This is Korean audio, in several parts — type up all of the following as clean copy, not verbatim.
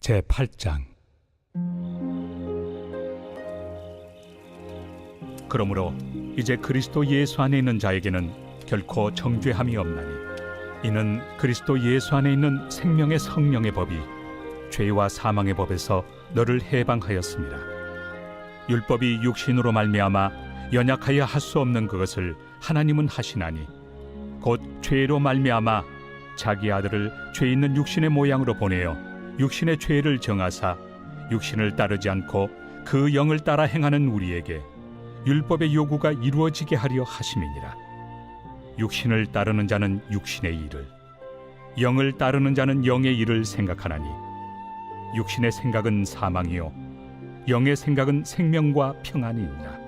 제8장. 그러므로 이제 그리스도 예수 안에 있는 자에게는 결코 정죄함이 없나니, 이는 그리스도 예수 안에 있는 생명의 성령의 법이 죄와 사망의 법에서 너를 해방하였습니다. 율법이 육신으로 말미암아 연약하여 할 수 없는 그것을 하나님은 하시나니, 곧 죄로 말미암아 자기 아들을 죄 있는 육신의 모양으로 보내어 육신의 죄를 정하사 육신을 따르지 않고 그 영을 따라 행하는 우리에게 율법의 요구가 이루어지게 하려 하심이니라. 육신을 따르는 자는 육신의 일을, 영을 따르는 자는 영의 일을 생각하나니, 육신의 생각은 사망이요 영의 생각은 생명과 평안이니라.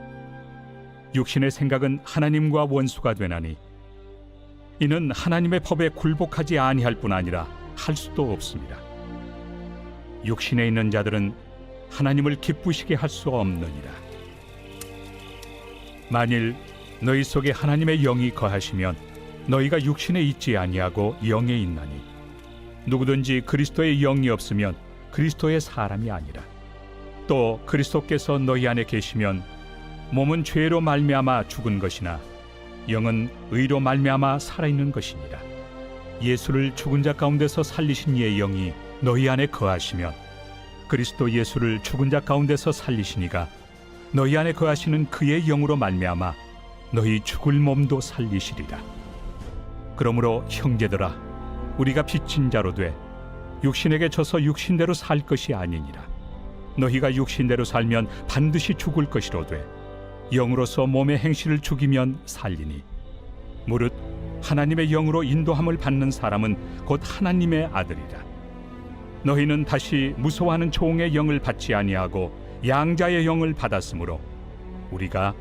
육신의 생각은 하나님과 원수가 되나니, 이는 하나님의 법에 굴복하지 아니할 뿐 아니라 할 수도 없습니다. 육신에 있는 자들은 하나님을 기쁘시게 할 수 없느니라. 만일 너희 속에 하나님의 영이 거하시면 너희가 육신에 있지 아니하고 영에 있나니, 누구든지 그리스도의 영이 없으면 그리스도의 사람이 아니라. 또 그리스도께서 너희 안에 계시면 몸은 죄로 말미암아 죽은 것이나 영은 의로 말미암아 살아있는 것이니라. 예수를 죽은 자 가운데서 살리신 이의 영이 너희 안에 거하시면 그리스도 예수를 죽은 자 가운데서 살리시니가 너희 안에 거하시는 그의 영으로 말미암아 너희 죽을 몸도 살리시리라. 그러므로 형제들아, 우리가 빚진 자로 돼 육신에게 져서 육신대로 살 것이 아니니라. 너희가 육신대로 살면 반드시 죽을 것이로되 영으로서 몸의 행실을 죽이면 살리니, 무릇 하나님의 영으로 인도함을 받는 사람은 곧 하나님의 아들이라. 너희는 다시 무서워하는 종의 영을 받지 아니하고 양자의 영을 받았으므로 우리가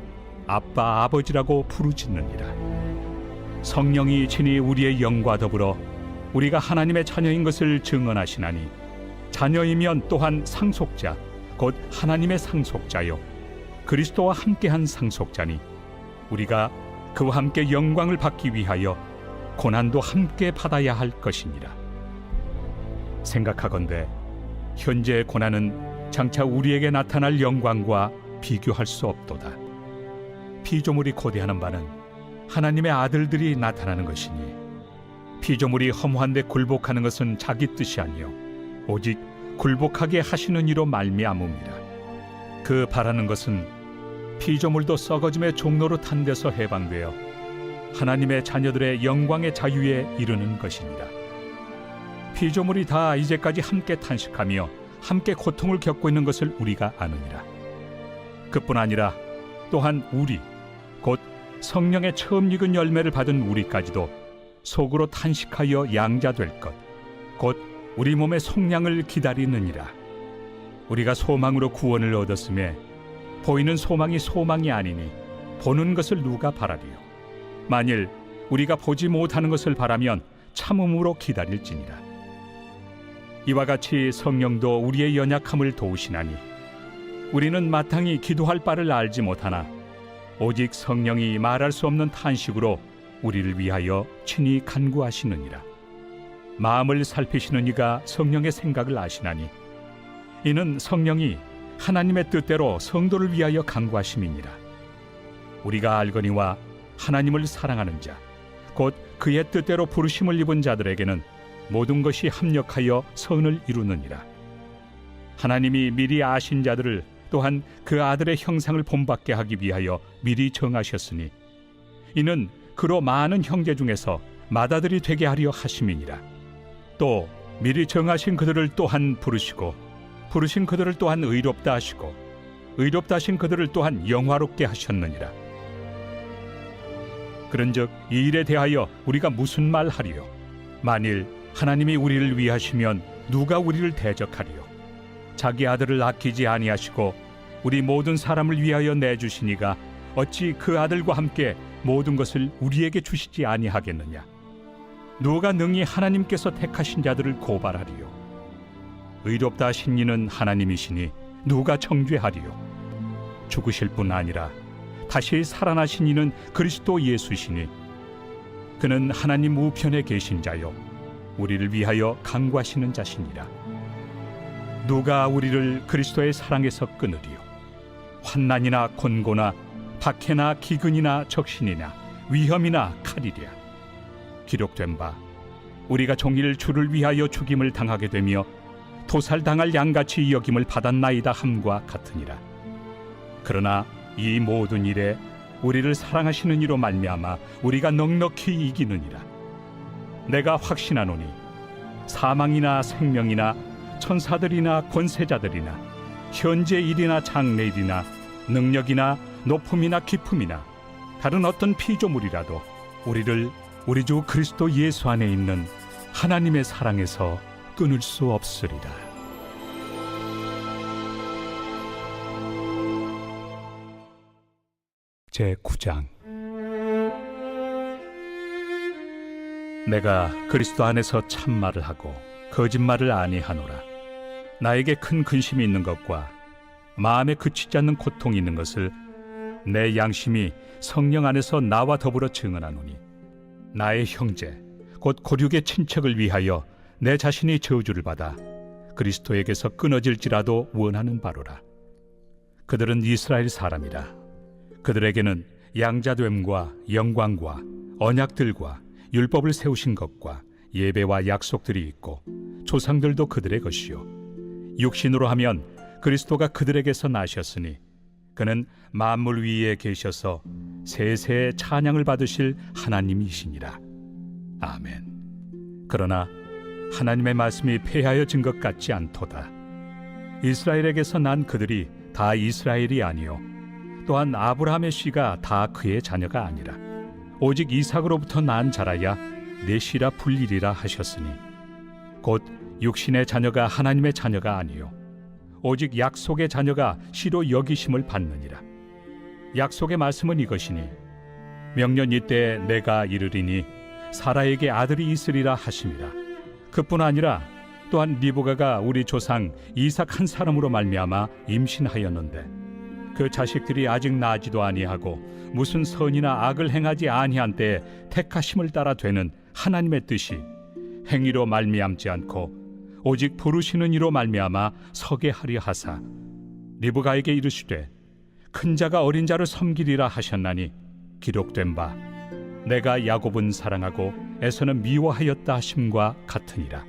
아빠 아버지라고 부르짖느니라. 성령이 친히 우리의 영과 더불어 우리가 하나님의 자녀인 것을 증언하시나니, 자녀이면 또한 상속자 곧 하나님의 상속자요 그리스도와 함께한 상속자니, 우리가 그와 함께 영광을 받기 위하여 고난도 함께 받아야 할 것이니라. 생각하건대 현재의 고난은 장차 우리에게 나타날 영광과 비교할 수 없도다. 피조물이 고대하는 바는 하나님의 아들들이 나타나는 것이니, 피조물이 허무한데 굴복하는 것은 자기 뜻이 아니요 오직 굴복하게 하시는 이로 말미암음이라. 그 바라는 것은 피조물도 썩어짐의 종로로 탄 데서 해방되어 하나님의 자녀들의 영광의 자유에 이르는 것이니라. 피조물이 다 이제까지 함께 탄식하며 함께 고통을 겪고 있는 것을 우리가 아느니라. 그뿐 아니라 또한 우리, 곧 성령의 처음 익은 열매를 받은 우리까지도 속으로 탄식하여 양자될 것, 곧 우리 몸의 속량을 기다리느니라. 우리가 소망으로 구원을 얻었음에 보이는 소망이 소망이 아니니 보는 것을 누가 바라리요. 만일 우리가 보지 못하는 것을 바라면 참음으로 기다릴지니라. 이와 같이 성령도 우리의 연약함을 도우시나니, 우리는 마땅히 기도할 바를 알지 못하나 오직 성령이 말할 수 없는 탄식으로 우리를 위하여 친히 간구하시느니라. 마음을 살피시는 이가 성령의 생각을 아시나니, 이는 성령이 하나님의 뜻대로 성도를 위하여 간구하심이니라. 우리가 알거니와 하나님을 사랑하는 자, 곧 그의 뜻대로 부르심을 입은 자들에게는 모든 것이 합력하여 선을 이루느니라. 하나님이 미리 아신 자들을 또한 그 아들의 형상을 본받게 하기 위하여 미리 정하셨으니, 이는 그로 많은 형제 중에서 맏아들이 되게 하려 하심이니라. 또 미리 정하신 그들을 또한 부르시고, 부르신 그들을 또한 의롭다 하시고, 의롭다 하신 그들을 또한 영화롭게 하셨느니라. 그런즉 이 일에 대하여 우리가 무슨 말 하리요? 만일 하나님이 우리를 위하시면 누가 우리를 대적하리요? 자기 아들을 아끼지 아니하시고 우리 모든 사람을 위하여 내주시니가 어찌 그 아들과 함께 모든 것을 우리에게 주시지 아니하겠느냐? 누가 능히 하나님께서 택하신 자들을 고발하리요? 의롭다 하신 이는 하나님이시니 누가 정죄하리요? 죽으실 뿐 아니라 다시 살아나신 이는 그리스도 예수시니, 그는 하나님 우편에 계신 자요 우리를 위하여 간구하시는 자시니라. 누가 우리를 그리스도의 사랑에서 끊으리요? 환난이나 곤고나 박해나 기근이나 적신이나 위험이나 칼이랴. 기록된 바 우리가 종일 주를 위하여 죽임을 당하게 되며 도살당할 양같이 여김을 받았나이다 함과 같으니라. 그러나 이 모든 일에 우리를 사랑하시는 이로 말미암아 우리가 넉넉히 이기느니라. 내가 확신하노니 사망이나 생명이나 천사들이나 권세자들이나 현재 일이나 장래일이나 능력이나 높음이나 깊음이나 다른 어떤 피조물이라도 우리를 우리 주 그리스도 예수 안에 있는 하나님의 사랑에서 끊을 수 없으리라. 제9장. 내가 그리스도 안에서 참말을 하고 거짓말을 아니하노라. 나에게 큰 근심이 있는 것과 마음에 그치지 않는 고통이 있는 것을 내 양심이 성령 안에서 나와 더불어 증언하노니, 나의 형제 곧 고륙의 친척을 위하여 내 자신이 저주를 받아 그리스도에게서 끊어질지라도 원하는 바로라. 그들은 이스라엘 사람이라. 그들에게는 양자됨과 영광과 언약들과 율법을 세우신 것과 예배와 약속들이 있고 조상들도 그들의 것이요, 육신으로 하면 그리스도가 그들에게서 나셨으니 그는 만물 위에 계셔서 세세의 찬양을 받으실 하나님이시니라. 아멘. 그러나 하나님의 말씀이 폐하여진 것 같지 않도다. 이스라엘에게서 난 그들이 다 이스라엘이 아니요, 또한 아브라함의 씨가 다 그의 자녀가 아니라 오직 이삭으로부터 난 자라야 내 씨라 불리리라 하셨으니, 곧 육신의 자녀가 하나님의 자녀가 아니요 오직 약속의 자녀가 씨로 여기심을 받느니라. 약속의 말씀은 이것이니, 명년 이때에 내가 이르리니 사라에게 아들이 있으리라 하심이라. 그뿐 아니라 또한 리브가가 우리 조상 이삭 한 사람으로 말미암아 임신하였는데 그 자식들이 아직 나지도 아니하고 무슨 선이나 악을 행하지 아니한 때에 택하심을 따라 되는 하나님의 뜻이 행위로 말미암지 않고 오직 부르시는 이로 말미암아 서게 하려 하사 리브가에게 이르시되 큰 자가 어린 자를 섬기리라 하셨나니, 기록된 바 내가 야곱은 사랑하고 에서는 미워하였다 하심과 같으니라.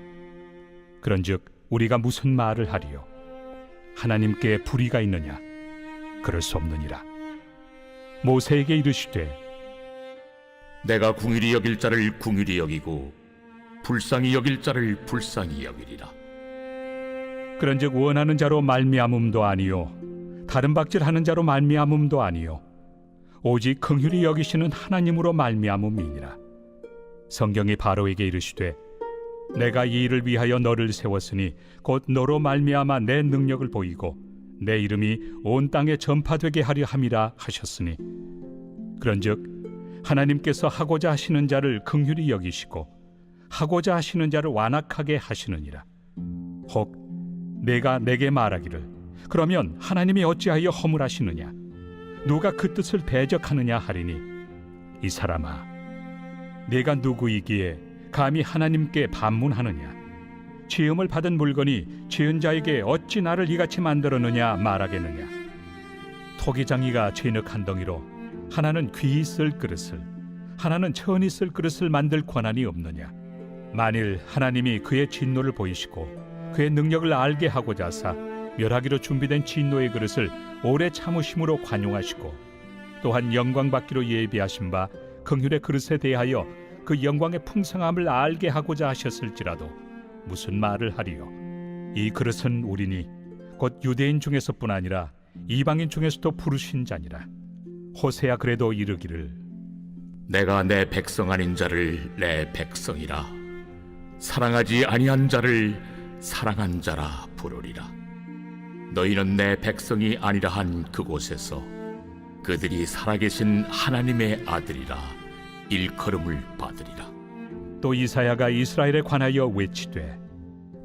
그런즉 우리가 무슨 말을 하리요? 하나님께 불의가 있느냐? 그럴 수 없느니라. 모세에게 이르시되 내가 궁휼히 여길 자를 궁휼히 여기고 불쌍히 여길 자를 불쌍히 여기리라. 그런즉 원하는 자로 말미암음도 아니요 다른 박질하는 자로 말미암음도 아니요 오직 긍휼히 여기시는 하나님으로 말미암음이니라. 성경이 바로에게 이르시되 내가 이 일을 위하여 너를 세웠으니 곧 너로 말미암아 내 능력을 보이고 내 이름이 온 땅에 전파되게 하려 함이라 하셨으니, 그런즉 하나님께서 하고자 하시는 자를 긍휼히 여기시고 하고자 하시는 자를 완악하게 하시느니라. 혹 내가 내게 말하기를 그러면 하나님이 어찌하여 허물하시느냐? 누가 그 뜻을 대적하느냐 하리니, 이 사람아, 내가 누구이기에 감히 하나님께 반문하느냐? 지음을 받은 물건이 지은 자에게 어찌 나를 이같이 만들었느냐 말하겠느냐? 토기장이가 진흙 한 덩이로 하나는 귀히 쓸 그릇을 하나는 천히 쓸 그릇을 만들 권한이 없느냐? 만일 하나님이 그의 진노를 보이시고 그의 능력을 알게 하고자 하사 멸하기로 준비된 진노의 그릇을 오래 참으심으로 관용하시고 또한 영광 받기로 예비하신 바 긍휼의 그릇에 대하여 그 영광의 풍성함을 알게 하고자 하셨을지라도 무슨 말을 하리요? 이 그릇은 우리니 곧 유대인 중에서뿐 아니라 이방인 중에서도 부르신 자니라. 호세야 그래도 이르기를 내가 내 백성 아닌 자를 내 백성이라, 사랑하지 아니한 자를 사랑한 자라 부르리라. 너희는 내 백성이 아니라 한 그곳에서 그들이 살아계신 하나님의 아들이라 일컬음을 받으리라. 또 이사야가 이스라엘에 관하여 외치되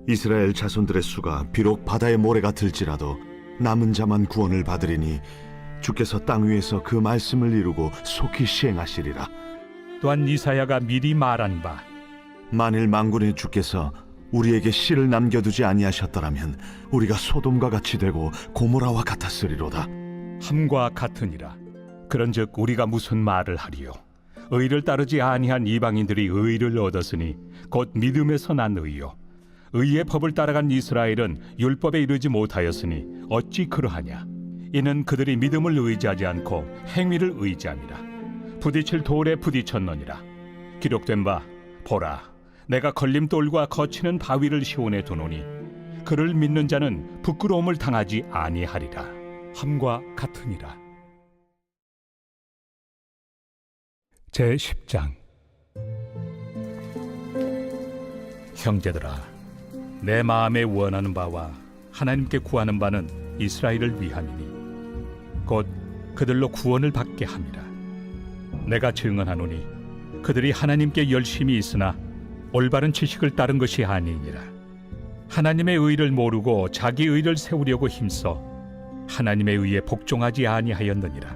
이스라엘 자손들의 수가 비록 바다의 모래가 들지라도 남은 자만 구원을 받으리니 주께서 땅 위에서 그 말씀을 이루고 속히 시행하시리라. 또한 이사야가 미리 말한 바 만일 만군의 주께서 우리에게 씨를 남겨두지 아니하셨더라면 우리가 소돔과 같이 되고 고모라와 같았으리로다. 함과 같으니라. 그런즉 우리가 무슨 말을 하리요? 의를 따르지 아니한 이방인들이 의를 얻었으니 곧 믿음에서 난 의요. 의의 법을 따라간 이스라엘은 율법에 이르지 못하였으니 어찌 그러하냐? 이는 그들이 믿음을 의지하지 않고 행위를 의지함이라. 부딪힐 돌에 부딪혔느니라. 기록된 바 보라, 내가 걸림돌과 거치는 바위를 시온에 두노니 그를 믿는 자는 부끄러움을 당하지 아니하리라. 함과 같으니라. 제 10장. 형제들아, 내 마음에 원하는 바와 하나님께 구하는 바는 이스라엘을 위함이니 곧 그들로 구원을 받게 함이라. 내가 증언하노니 그들이 하나님께 열심히 있으나 올바른 지식을 따른 것이 아니니라. 하나님의 의를 모르고 자기 의를 세우려고 힘써 하나님의 의에 복종하지 아니하였느니라.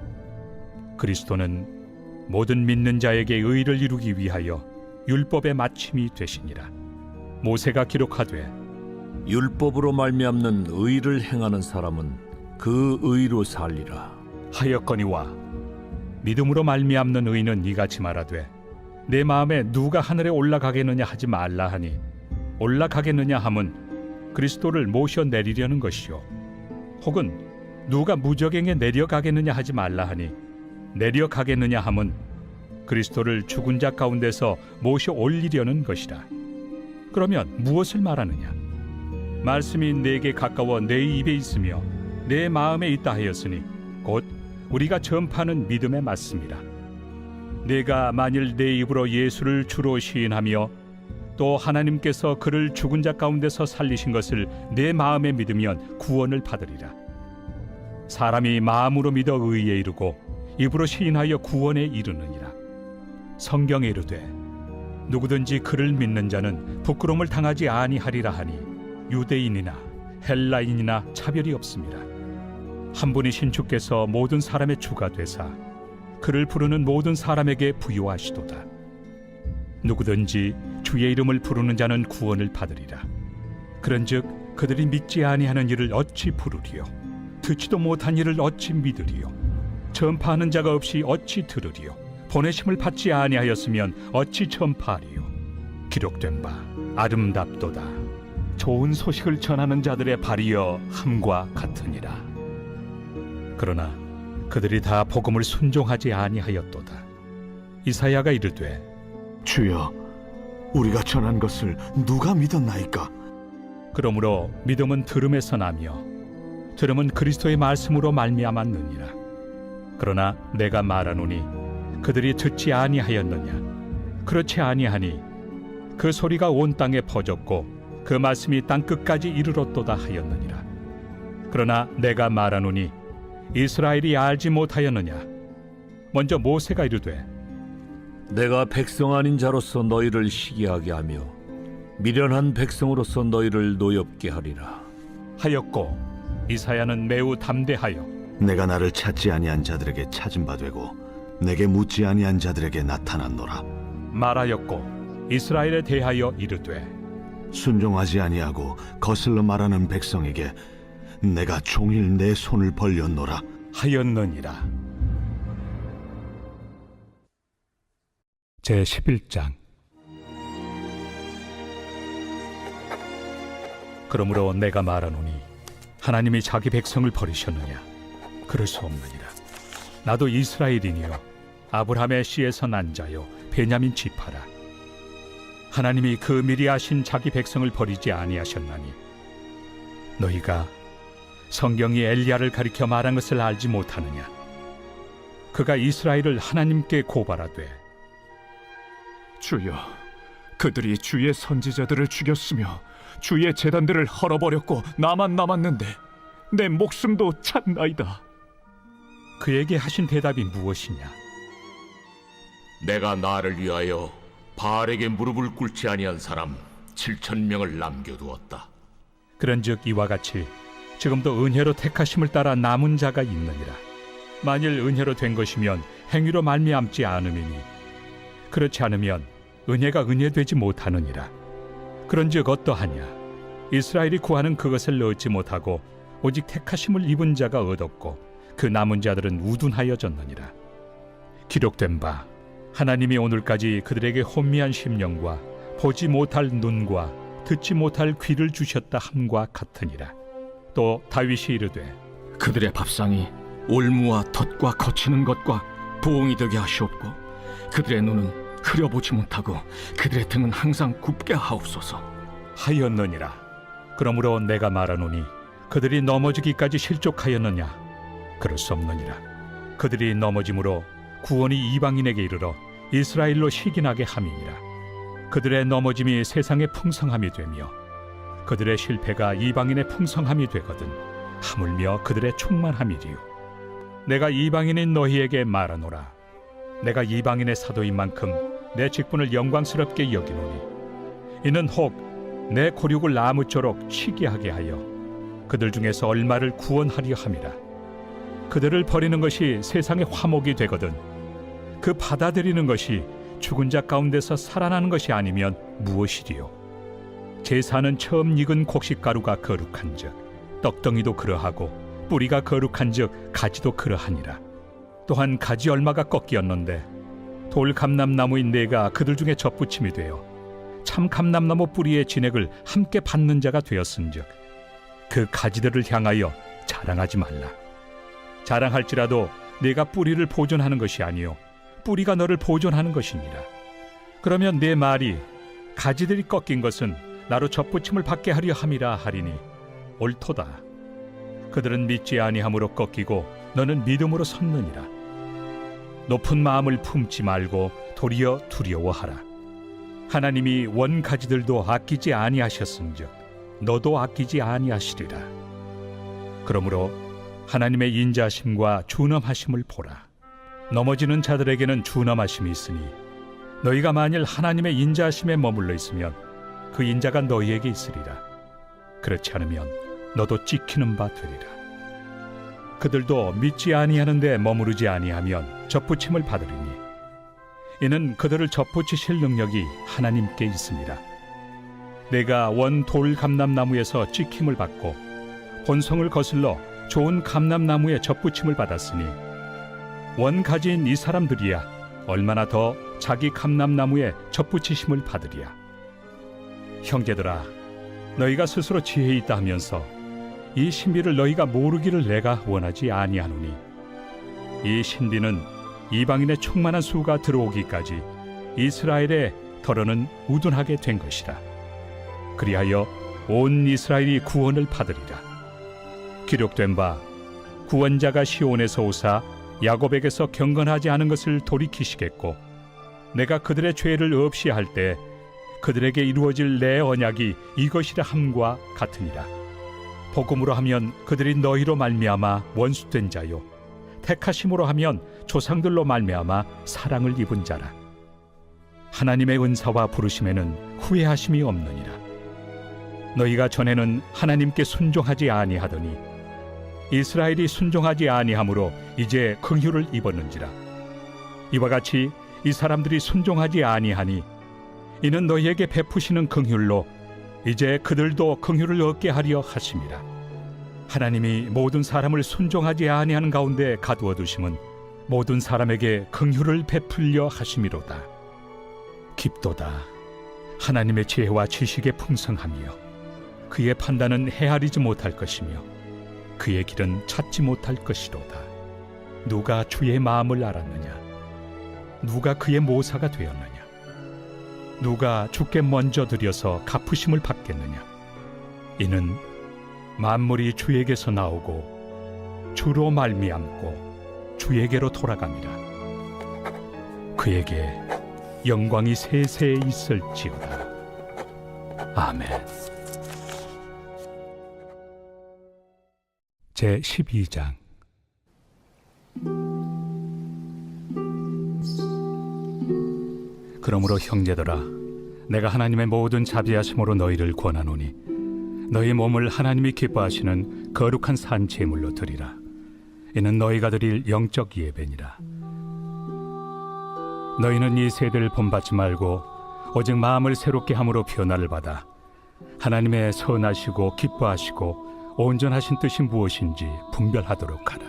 그리스도는 모든 믿는 자에게 의를 이루기 위하여 율법의 마침이 되시니라. 모세가 기록하되 율법으로 말미암는 의를 행하는 사람은 그 의로 살리라. 하였거니와 믿음으로 말미암는 의는 이같이 말하되 내 마음에 누가 하늘에 올라가겠느냐 하지 말라 하니 올라가겠느냐 함은 그리스도를 모셔 내리려는 것이요, 혹은 누가 무저갱에 내려가겠느냐 하지 말라 하니 내려가겠느냐 함은 그리스도를 죽은 자 가운데서 모셔 올리려는 것이라. 그러면 무엇을 말하느냐? 말씀이 내게 가까워 내 입에 있으며 내 마음에 있다 하였으니 곧 우리가 전파하는 믿음에 맞습니다. 내가 만일 내 입으로 예수를 주로 시인하며 또 하나님께서 그를 죽은 자 가운데서 살리신 것을 내 마음에 믿으면 구원을 받으리라. 사람이 마음으로 믿어 의에 이르고 입으로 시인하여 구원에 이르느니라. 성경에 이르되 누구든지 그를 믿는 자는 부끄러움을 당하지 아니하리라 하니 유대인이나 헬라인이나 차별이 없습니다. 한 분이신 주께서 모든 사람의 주가 되사 그를 부르는 모든 사람에게 부요하시도다. 누구든지 주의 이름을 부르는 자는 구원을 받으리라. 그런즉 그들이 믿지 아니하는 일을 어찌 부르리요? 듣지도 못한 일을 어찌 믿으리요? 전파하는 자가 없이 어찌 들으리요? 보내심을 받지 아니하였으면 어찌 전파하리요? 기록된 바 아름답도다. 좋은 소식을 전하는 자들의 발이여 함과 같으니라. 그러나 그들이 다 복음을 순종하지 아니하였도다. 이사야가 이르되 주여, 우리가 전한 것을 누가 믿었나이까? 그러므로 믿음은 들음에서 나며 들음은 그리스도의 말씀으로 말미암았느니라. 그러나 내가 말하노니 그들이 듣지 아니하였느냐? 그렇지 아니하니 그 소리가 온 땅에 퍼졌고 그 말씀이 땅 끝까지 이르렀도다 하였느니라. 그러나 내가 말하노니 이스라엘이 알지 못하였느냐? 먼저 모세가 이르되 내가 백성 아닌 자로서 너희를 시기하게 하며 미련한 백성으로서 너희를 노엽게 하리라. 하였고, 이사야는 매우 담대하여 내가 나를 찾지 아니한 자들에게 찾은 바 되고 내게 묻지 아니한 자들에게 나타났노라. 말하였고, 이스라엘에 대하여 이르되 순종하지 아니하고 거슬러 말하는 백성에게 내가 종일 내 손을 벌렸노라. 하였느니라. 제 11장. 그러므로 내가 말하노니 하나님이 자기 백성을 버리셨느냐? 그럴 수 없느니라. 나도 이스라엘이니요 아브라함의 씨에서 난 자요 베냐민 지파라. 하나님이 그 미리 아신 자기 백성을 버리지 아니하셨나니 너희가 성경이 엘리야를 가리켜 말한 것을 알지 못하느냐? 그가 이스라엘을 하나님께 고발하되 주여, 그들이 주의 선지자들을 죽였으며 주의 제단들을 헐어버렸고 나만 남았는데 내 목숨도 찾나이다. 그에게 하신 대답이 무엇이냐? 내가 나를 위하여 바알에게 무릎을 꿇지 아니한 사람 7,000명을 남겨두었다. 그런즉 이와 같이 지금도 은혜로 택하심을 따라 남은 자가 있느니라. 만일 은혜로 된 것이면 행위로 말미암지 않음이니 그렇지 않으면 은혜가 은혜되지 못하느니라. 그런즉 어떠하냐? 이스라엘이 구하는 그것을 얻지 못하고 오직 택하심을 입은 자가 얻었고 그 남은 자들은 우둔하여졌느니라. 기록된 바 하나님이 오늘까지 그들에게 혼미한 심령과 보지 못할 눈과 듣지 못할 귀를 주셨다 함과 같으니라. 또 다윗이 이르되 그들의 밥상이 올무와 덫과 거치는 것과 보응이 되게 하시옵고 그들의 눈은 흐려보지 못하고 그들의 등은 항상 굽게 하옵소서. 하였느니라. 그러므로 내가 말하노니 그들이 넘어지기까지 실족하였느냐? 그럴 수 없느니라. 그들이 넘어짐으로 구원이 이방인에게 이르러 이스라엘로 시기나게 함이니라. 그들의 넘어짐이 세상의 풍성함이 되며 그들의 실패가 이방인의 풍성함이 되거든 하물며 그들의 충만함이리요. 내가 이방인인 너희에게 말하노라. 내가 이방인의 사도인 만큼 내 직분을 영광스럽게 여기노니 이는 혹 내 고륙을 나무쪼록 시기하게 하여 그들 중에서 얼마를 구원하려 함이라. 그들을 버리는 것이 세상의 화목이 되거든 그 받아들이는 것이 죽은 자 가운데서 살아나는 것이 아니면 무엇이리요? 제사는 처음 익은 곡식가루가 거룩한즉 떡덩이도 그러하고 뿌리가 거룩한즉 가지도 그러하니라. 또한 가지 얼마가 꺾이었는데 돌 감람나무인 내가 그들 중에 접붙임이 되어 참 감람나무 뿌리의 진액을 함께 받는 자가 되었은즉 그 가지들을 향하여 자랑하지 말라. 자랑할지라도 내가 뿌리를 보존하는 것이 아니요 뿌리가 너를 보존하는 것이니라. 그러면 내 말이 가지들이 꺾인 것은 나로 접붙임을 받게 하려 함이라 하리니 옳도다. 그들은 믿지 아니함으로 꺾이고 너는 믿음으로 섰느니라. 높은 마음을 품지 말고 도리어 두려워하라. 하나님이 원가지들도 아끼지 아니하셨은즉 너도 아끼지 아니하시리라. 그러므로 하나님의 인자하심과 준엄하심을 보라. 넘어지는 자들에게는 준엄하심이 있으니 너희가 만일 하나님의 인자하심에 머물러 있으면 그 인자가 너희에게 있으리라. 그렇지 않으면 너도 찍히는 바 되리라. 그들도 믿지 아니하는데 머무르지 아니하면 접붙임을 받으리니 이는 그들을 접붙이실 능력이 하나님께 있습니다. 내가 원 돌 감람나무에서 찍힘을 받고 본성을 거슬러 좋은 감람나무에 접붙임을 받았으니 원 가지인 이 사람들이야 얼마나 더 자기 감람나무에 접붙이심을 받으리야. 형제들아, 너희가 스스로 지혜 있다 하면서 이 신비를 너희가 모르기를 내가 원하지 아니하노니 이 신비는 이방인의 충만한 수가 들어오기까지 이스라엘의 덜어는 우둔하게 된 것이라. 그리하여 온 이스라엘이 구원을 받으리라. 기록된 바 구원자가 시온에서 오사 야곱에게서 경건하지 않은 것을 돌이키시겠고 내가 그들의 죄를 없이 할 때 그들에게 이루어질 내 언약이 이것이라 함과 같으니라. 복음으로 하면 그들이 너희로 말미암아 원수된 자요 택하심으로 하면 조상들로 말미암아 사랑을 입은 자라. 하나님의 은사와 부르심에는 후회하심이 없느니라. 너희가 전에는 하나님께 순종하지 아니하더니 이스라엘이 순종하지 아니하므로 이제 긍휼을 입었는지라. 이와 같이 이 사람들이 순종하지 아니하니 이는 너희에게 베푸시는 긍휼로 이제 그들도 긍휼을 얻게 하려 하심이라. 하나님이 모든 사람을 순종하지 아니하는 가운데 가두어 두심은 모든 사람에게 긍휼을 베풀려 하심이로다. 깊도다. 하나님의 지혜와 지식의 풍성함이요 그의 판단은 헤아리지 못할 것이며 그의 길은 찾지 못할 것이로다. 누가 주의 마음을 알았느냐? 누가 그의 모사가 되었느냐? 누가 주께 먼저 드려서 갚으심을 받겠느냐? 이는 만물이 주에게서 나오고 주로 말미암고 주에게로 돌아갑니다. 그에게 영광이 세세에 있을지어다. 아멘. 제 12장. 그러므로 형제들아, 내가 하나님의 모든 자비하심으로 너희를 권하노니 너희 몸을 하나님이 기뻐하시는 거룩한 산 제물로 드리라. 이는 너희가 드릴 영적 예배니라. 너희는 이 세대를 본받지 말고 오직 마음을 새롭게 함으로 변화를 받아 하나님의 선하시고 기뻐하시고 온전하신 뜻이 무엇인지 분별하도록 하라.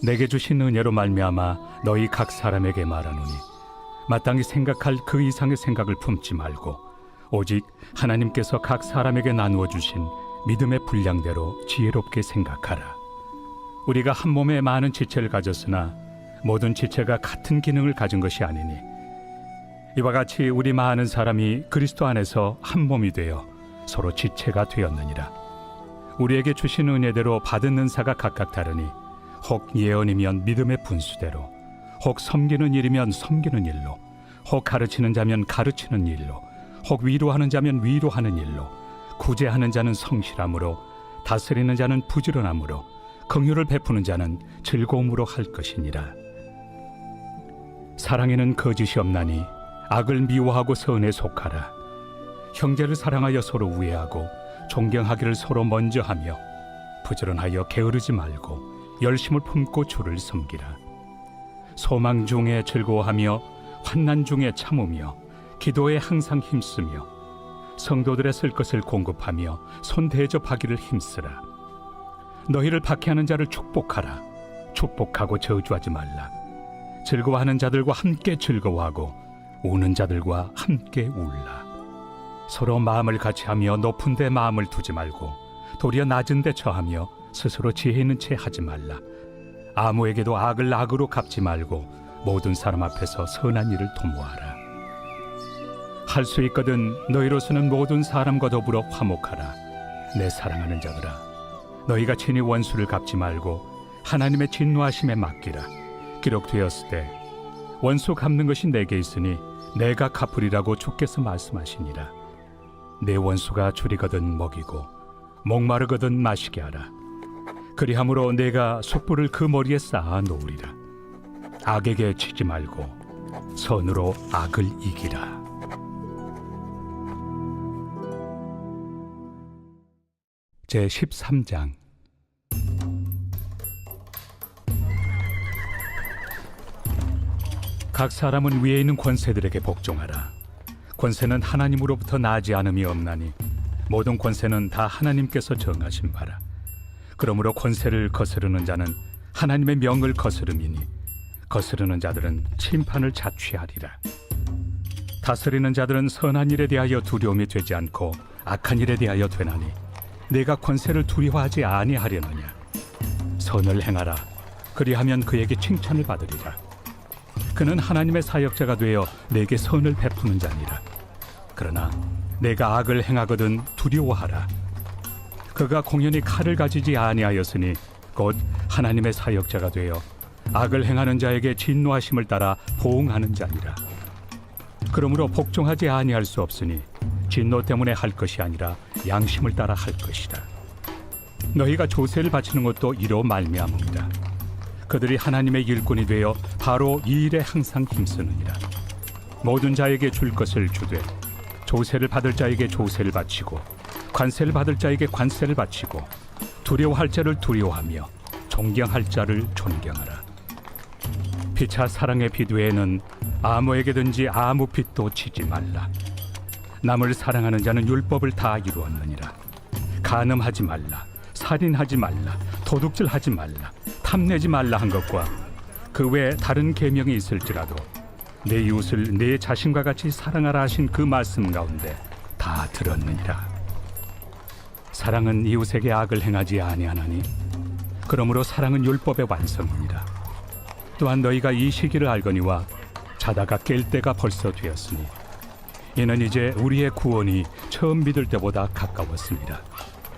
내게 주신 은혜로 말미암아 너희 각 사람에게 말하노니 마땅히 생각할 그 이상의 생각을 품지 말고 오직 하나님께서 각 사람에게 나누어 주신 믿음의 분량대로 지혜롭게 생각하라. 우리가 한 몸에 많은 지체를 가졌으나 모든 지체가 같은 기능을 가진 것이 아니니 이와 같이 우리 많은 사람이 그리스도 안에서 한 몸이 되어 서로 지체가 되었느니라. 우리에게 주신 은혜대로 받은 은사가 각각 다르니 혹 예언이면 믿음의 분수대로, 혹 섬기는 일이면 섬기는 일로, 혹 가르치는 자면 가르치는 일로, 혹 위로하는 자면 위로하는 일로, 구제하는 자는 성실함으로, 다스리는 자는 부지런함으로, 긍휼을 베푸는 자는 즐거움으로 할 것이니라. 사랑에는 거짓이 없나니 악을 미워하고 선에 속하라. 형제를 사랑하여 서로 우애하고 존경하기를 서로 먼저 하며 부지런하여 게으르지 말고 열심을 품고 주를 섬기라. 소망 중에 즐거워하며 환난 중에 참으며 기도에 항상 힘쓰며 성도들의 쓸 것을 공급하며 손 대접하기를 힘쓰라. 너희를 박해하는 자를 축복하라. 축복하고 저주하지 말라. 즐거워하는 자들과 함께 즐거워하고 우는 자들과 함께 울라. 서로 마음을 같이하며 높은 데 마음을 두지 말고 도리어 낮은 데 처하며 스스로 지혜 있는 채 하지 말라. 아무에게도 악을 악으로 갚지 말고 모든 사람 앞에서 선한 일을 도모하라. 할 수 있거든 너희로서는 모든 사람과 더불어 화목하라. 내 사랑하는 자들아, 너희가 친히 원수를 갚지 말고 하나님의 진노하심에 맡기라. 기록되었을 때 원수 갚는 것이 내게 있으니 내가 갚으리라고 주께서 말씀하시니라. 내 원수가 줄이거든 먹이고 목마르거든 마시게 하라. 그리함으로 내가 숯불을 그 머리에 쌓아 놓으리라. 악에게 치지 말고 선으로 악을 이기라. 제 13장. 각 사람은 위에 있는 권세들에게 복종하라. 권세는 하나님으로부터 나지 않음이 없나니 모든 권세는 다 하나님께서 정하신 바라. 그러므로 권세를 거스르는 자는 하나님의 명을 거스름이니 거스르는 자들은 심판을 자취하리라. 다스리는 자들은 선한 일에 대하여 두려움이 되지 않고 악한 일에 대하여 되나니 내가 권세를 두려워하지 아니하려느냐. 선을 행하라. 그리하면 그에게 칭찬을 받으리라. 그는 하나님의 사역자가 되어 내게 선을 베푸는 자니라. 그러나 내가 악을 행하거든 두려워하라. 그가 공연히 칼을 가지지 아니하였으니 곧 하나님의 사역자가 되어 악을 행하는 자에게 진노하심을 따라 보응하는 자니라. 그러므로 복종하지 아니할 수 없으니 진노 때문에 할 것이 아니라 양심을 따라 할 것이다. 너희가 조세를 바치는 것도 이로 말미암음이다. 그들이 하나님의 일꾼이 되어 바로 이 일에 항상 힘쓰느니라. 모든 자에게 줄 것을 주되 조세를 받을 자에게 조세를 바치고 관세를 받을 자에게 관세를 바치고 두려워할 자를 두려워하며 존경할 자를 존경하라. 피차 사랑의 비두에는 아무에게든지 아무 빚도 지지 말라. 남을 사랑하는 자는 율법을 다 이루었느니라. 간음하지 말라, 살인하지 말라, 도둑질하지 말라, 탐내지 말라 한 것과 그 외에 다른 계명이 있을지라도 내 이웃을 내 자신과 같이 사랑하라 하신 그 말씀 가운데 다 들었느니라. 사랑은 이웃에게 악을 행하지 아니하나니 그러므로 사랑은 율법의 완성이니라. 또한 너희가 이 시기를 알거니와 자다가 깰 때가 벌써 되었으니 이는 이제 우리의 구원이 처음 믿을 때보다 가까웠습니다.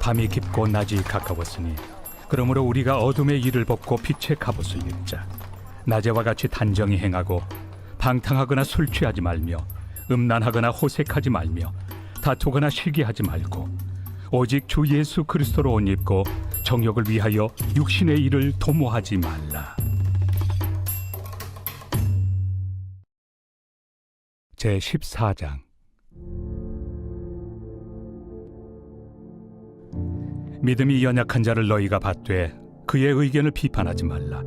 밤이 깊고 낮이 가까웠으니 그러므로 우리가 어둠의 일을 벗고 빛의 갑옷을 입자. 낮에와 같이 단정히 행하고 방탕하거나 술 취하지 말며 음란하거나 호색하지 말며 다투거나 시기하지 말고 오직 주 예수 그리스도로 옷 입고 정욕을 위하여 육신의 일을 도모하지 말라. 제 14장. 믿음이 연약한 자를 너희가 받되 그의 의견을 비판하지 말라.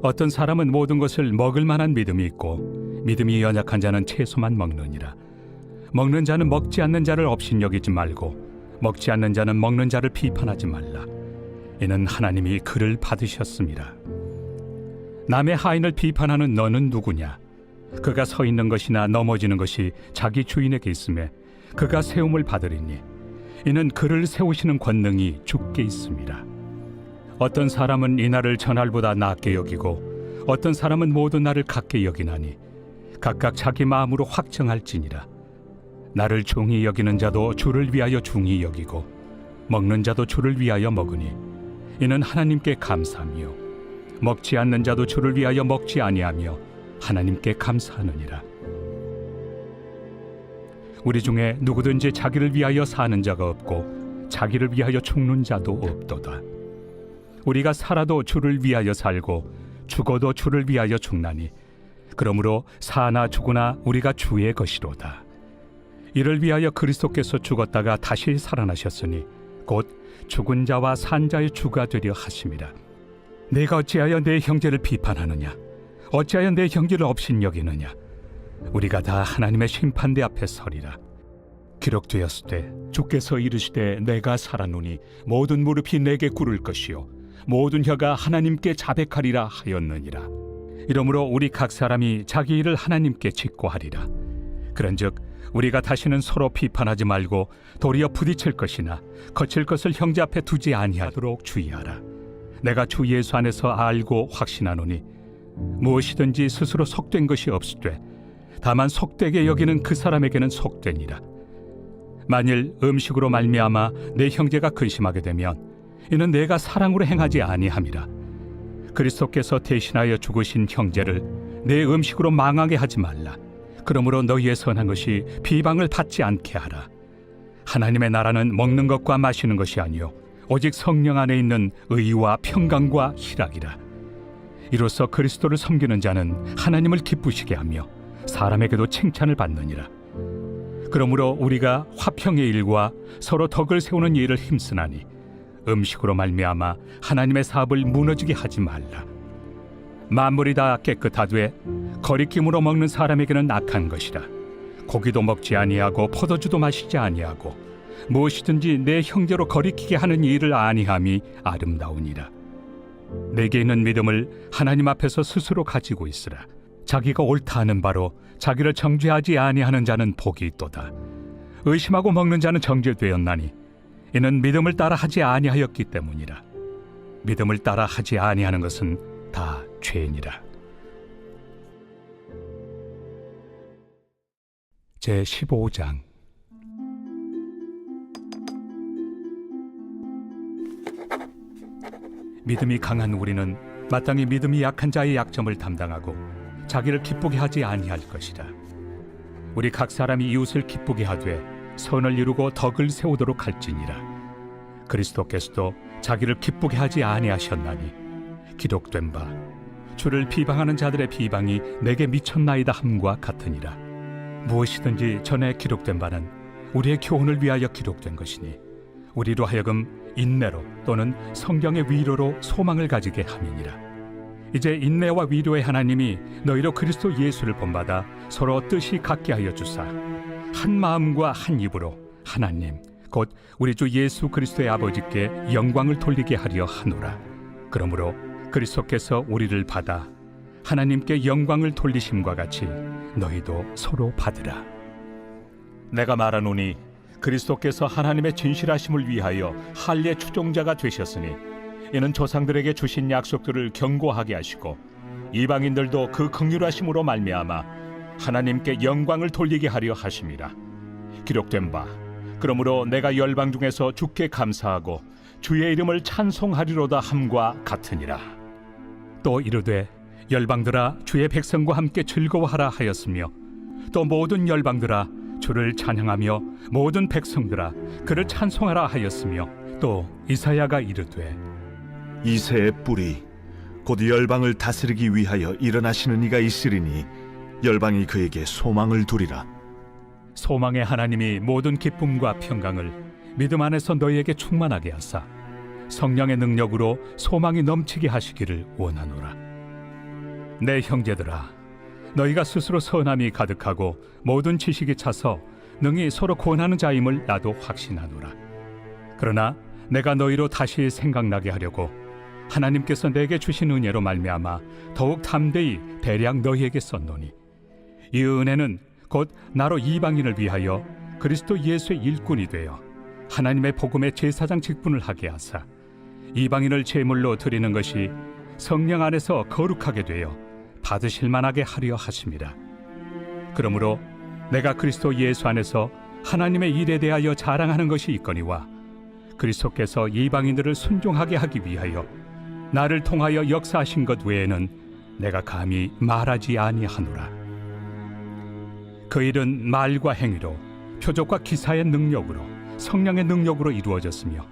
어떤 사람은 모든 것을 먹을 만한 믿음이 있고 믿음이 연약한 자는 채소만 먹느니라. 먹는 자는 먹지 않는 자를 업신여기지 말고 먹지 않는 자는 먹는 자를 비판하지 말라. 이는 하나님이 그를 받으셨습니다. 남의 하인을 비판하는 너는 누구냐? 그가 서 있는 것이나 넘어지는 것이 자기 주인에게 있음에 그가 세움을 받으리니 이는 그를 세우시는 권능이 주께 있습니다. 어떤 사람은 이날을 전날보다 낮게 여기고 어떤 사람은 모든 날을 같게 여기나니 각각 자기 마음으로 확정할지니라. 나를 중히 여기는 자도 주를 위하여 중히 여기고 먹는 자도 주를 위하여 먹으니 이는 하나님께 감사하며 먹지 않는 자도 주를 위하여 먹지 아니하며 하나님께 감사하느니라. 우리 중에 누구든지 자기를 위하여 사는 자가 없고 자기를 위하여 죽는 자도 없도다. 우리가 살아도 주를 위하여 살고 죽어도 주를 위하여 죽나니 그러므로 사나 죽으나 우리가 주의 것이로다. 이를 위하여 그리스도께서 죽었다가 다시 살아나셨으니 곧 죽은 자와 산 자의 주가 되려 하심이라. 내가 어찌하여 내 형제를 비판하느냐? 어찌하여 내 형제를 업신여기느냐? 우리가 다 하나님의 심판대 앞에 서리라. 기록되었을 때 주께서 이르시되 내가 살아노니 모든 무릎이 내게 꿇을 것이요 모든 혀가 하나님께 자백하리라 하였느니라. 이러므로 우리 각 사람이 자기 일을 하나님께 직고하리라. 그런즉 우리가 다시는 서로 비판하지 말고 도리어 부딪힐 것이나 거칠 것을 형제 앞에 두지 아니하도록 주의하라. 내가 주 예수 안에서 알고 확신하노니 무엇이든지 스스로 속된 것이 없으되 다만 속되게 여기는 그 사람에게는 속되니라. 만일 음식으로 말미암아 내 형제가 근심하게 되면 이는 내가 사랑으로 행하지 아니함이라. 그리스도께서 대신하여 죽으신 형제를 내 음식으로 망하게 하지 말라. 그러므로 너희의 선한 것이 비방을 받지 않게 하라. 하나님의 나라는 먹는 것과 마시는 것이 아니요 오직 성령 안에 있는 의와 평강과 희락이라. 이로써 그리스도를 섬기는 자는 하나님을 기쁘시게 하며 사람에게도 칭찬을 받느니라. 그러므로 우리가 화평의 일과 서로 덕을 세우는 일을 힘쓰나니 음식으로 말미암아 하나님의 사업을 무너지게 하지 말라. 만물이 다 깨끗하되 거리낌으로 먹는 사람에게는 악한 것이라. 고기도 먹지 아니하고 포도주도 마시지 아니하고 무엇이든지 내 형제로 거리키게 하는 일을 아니함이 아름다우니라. 내게 있는 믿음을 하나님 앞에서 스스로 가지고 있으라. 자기가 옳다 하는 바로 자기를 정죄하지 아니하는 자는 복이 있도다. 의심하고 먹는 자는 정죄되었나니 이는 믿음을 따라 하지 아니하였기 때문이라. 믿음을 따라 하지 아니하는 것은 다 죄니라. 제 15장. 믿음이 강한 우리는 마땅히 믿음이 약한 자의 약점을 담당하고 자기를 기쁘게 하지 아니할 것이라. 우리 각 사람이 이웃을 기쁘게 하되 선을 이루고 덕을 세우도록 할지니라. 그리스도께서도 자기를 기쁘게 하지 아니하셨나니 기록된 바 주를 비방하는 자들의 비방이 내게 미쳤나이다 함과 같으니라. 무엇이든지 전에 기록된 바는 우리의 교훈을 위하여 기록된 것이니 우리로 하여금 인내로 또는 성경의 위로로 소망을 가지게 함이니라. 이제 인내와 위로의 하나님이 너희로 그리스도 예수를 본받아 서로 뜻이 같게 하여 주사 한 마음과 한 입으로 하나님 곧 우리 주 예수 그리스도의 아버지께 영광을 돌리게 하려 하노라. 그러므로 그리스도께서 우리를 받아 하나님께 영광을 돌리심과 같이 너희도 서로 받으라. 내가 말하노니 그리스도께서 하나님의 진실하심을 위하여 할례 추종자가 되셨으니 이는 조상들에게 주신 약속들을 견고하게 하시고 이방인들도 그 긍휼하심으로 말미암아 하나님께 영광을 돌리게 하려 하심이라. 기록된 바 그러므로 내가 열방 중에서 주께 감사하고 주의 이름을 찬송하리로다 함과 같으니라. 또 이르되 열방들아 주의 백성과 함께 즐거워하라 하였으며 또 모든 열방들아 주를 찬양하며 모든 백성들아 그를 찬송하라 하였으며 또 이사야가 이르되 이새의 뿌리 곧 열방을 다스리기 위하여 일어나시는 이가 있으리니 열방이 그에게 소망을 두리라. 소망의 하나님이 모든 기쁨과 평강을 믿음 안에서 너희에게 충만하게 하사 성령의 능력으로 소망이 넘치게 하시기를 원하노라. 내 형제들아 너희가 스스로 선함이 가득하고 모든 지식이 차서 능히 서로 권하는 자임을 나도 확신하노라. 그러나 내가 너희로 다시 생각나게 하려고 하나님께서 내게 주신 은혜로 말미암아 더욱 담대히 대량 너희에게 썼노니, 이 은혜는 곧 나로 이방인을 위하여 그리스도 예수의 일꾼이 되어 하나님의 복음의 제사장 직분을 하게 하사 이방인을 제물로 드리는 것이 성령 안에서 거룩하게 되어 받으실 만하게 하려 하심이라. 그러므로 내가 그리스도 예수 안에서 하나님의 일에 대하여 자랑하는 것이 있거니와 그리스도께서 이방인들을 순종하게 하기 위하여 나를 통하여 역사하신 것 외에는 내가 감히 말하지 아니하노라. 그 일은 말과 행위로, 표적과 기사의 능력으로, 성령의 능력으로 이루어졌으며,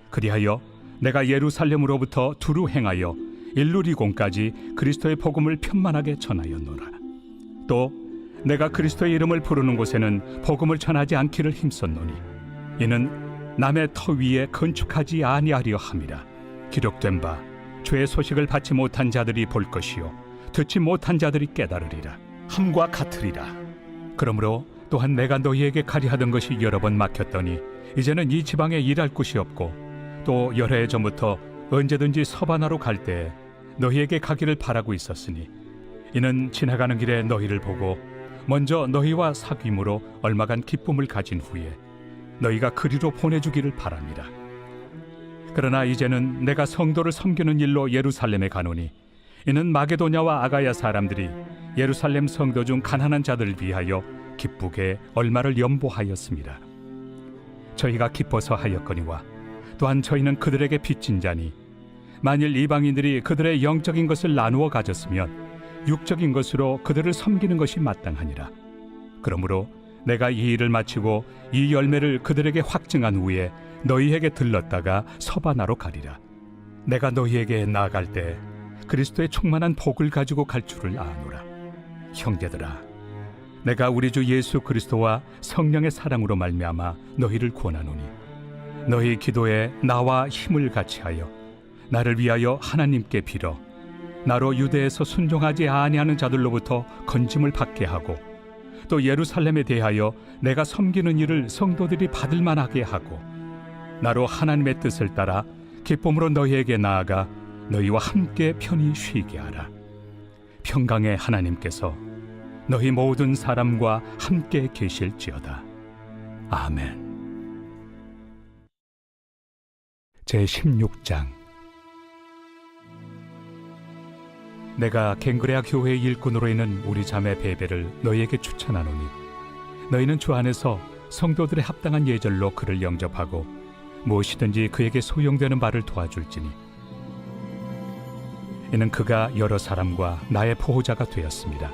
그리하여 내가 예루살렘으로부터 두루 행하여 일루리공까지 그리스도의 복음을 편만하게 전하였노라. 또 내가 그리스도의 이름을 부르는 곳에는 복음을 전하지 않기를 힘썼노니, 이는 남의 터 위에 건축하지 아니하려 함이라. 기록된 바 죄의 소식을 받지 못한 자들이 볼 것이요 듣지 못한 자들이 깨달으리라 함과 같으리라. 그러므로 또한 내가 너희에게 가리하던 것이 여러 번 막혔더니 이제는 이 지방에 일할 곳이 없고, 또 여러 해 전부터 언제든지 서바나로 갈 때에 너희에게 가기를 바라고 있었으니, 이는 지나가는 길에 너희를 보고 먼저 너희와 사귐으로 얼마간 기쁨을 가진 후에 너희가 그리로 보내주기를 바랍니다. 그러나 이제는 내가 성도를 섬기는 일로 예루살렘에 가노니, 이는 마게도냐와 아가야 사람들이 예루살렘 성도 중 가난한 자들을 위하여 기쁘게 얼마를 연보하였습니다. 저희가 기뻐서 하였거니와 또한 저희는 그들에게 빚진 자니, 만일 이방인들이 그들의 영적인 것을 나누어 가졌으면 육적인 것으로 그들을 섬기는 것이 마땅하니라. 그러므로 내가 이 일을 마치고 이 열매를 그들에게 확증한 후에 너희에게 들렀다가 서바나로 가리라. 내가 너희에게 나아갈 때 그리스도의 충만한 복을 가지고 갈 줄을 아노라. 형제들아, 내가 우리 주 예수 그리스도와 성령의 사랑으로 말미암아 너희를 권하노니, 너희 기도에 나와 힘을 같이하여 나를 위하여 하나님께 빌어 나로 유대에서 순종하지 아니하는 자들로부터 건짐을 받게 하고, 또 예루살렘에 대하여 내가 섬기는 일을 성도들이 받을 만하게 하고, 나로 하나님의 뜻을 따라 기쁨으로 너희에게 나아가 너희와 함께 편히 쉬게 하라. 평강의 하나님께서 너희 모든 사람과 함께 계실지어다. 아멘. 제16장. 내가 갱그레아 교회의 일꾼으로 있는 우리 자매 베베를 너희에게 추천하노니, 너희는 주 안에서 성도들의 합당한 예절로 그를 영접하고 무엇이든지 그에게 소용되는 바를 도와줄지니, 이는 그가 여러 사람과 나의 보호자가 되었습니다.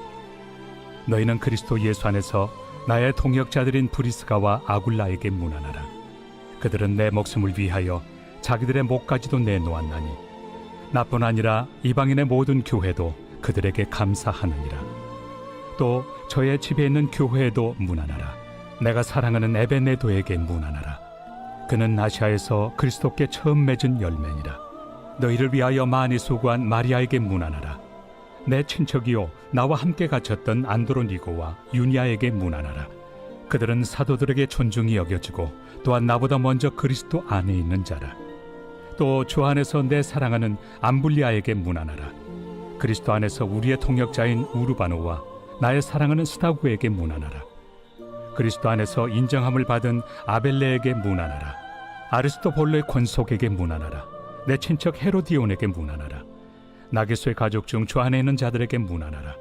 너희는 그리스도 예수 안에서 나의 동역자들인 브리스가와 아굴라에게 문안하라. 그들은 내 목숨을 위하여 자기들의 목까지도 내놓았나니, 나뿐 아니라 이방인의 모든 교회도 그들에게 감사하느니라. 또 저의 집에 있는 교회에도 문안하라. 내가 사랑하는 에베네도에게 문안하라. 그는 아시아에서 그리스도께 처음 맺은 열매니라. 너희를 위하여 많이 수고한 마리아에게 문안하라. 내 친척이요 나와 함께 갇혔던 안드로니고와 유니아에게 문안하라. 그들은 사도들에게 존중이 여겨지고 또한 나보다 먼저 그리스도 안에 있는 자라. 또 주 안에서 내 사랑하는 암블리아에게 문안하라. 그리스도 안에서 우리의 동역자인 우르바노와 나의 사랑하는 스다구에게 문안하라. 그리스도 안에서 인정함을 받은 아벨레에게 문안하라. 아리스토볼로의 권속에게 문안하라. 내 친척 헤로디온에게 문안하라. 나게소의 가족 중 주 안에 있는 자들에게 문안하라.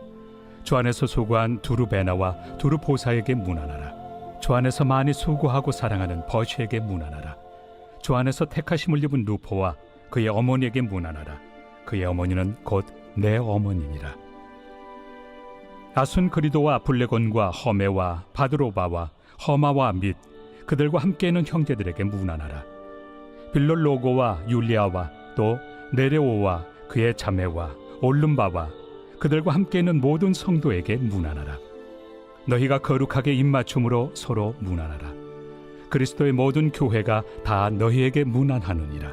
주 안에서 수고한 두루베나와 두루보사에게 문안하라. 주 안에서 많이 수고하고 사랑하는 버시에게 문안하라. 주 안에서 택하심을 입은 루포와 그의 어머니에게 문안하라. 그의 어머니는 곧 내 어머니니라. 아순그리도와 블레곤과 허메와 바드로바와 허마와 및 그들과 함께 있는 형제들에게 문안하라. 빌롤로고와 율리아와 또 네레오와 그의 자매와 올름바와 그들과 함께 있는 모든 성도에게 문안하라. 너희가 거룩하게 입맞춤으로 서로 문안하라. 그리스도의 모든 교회가 다 너희에게 문안하느니라.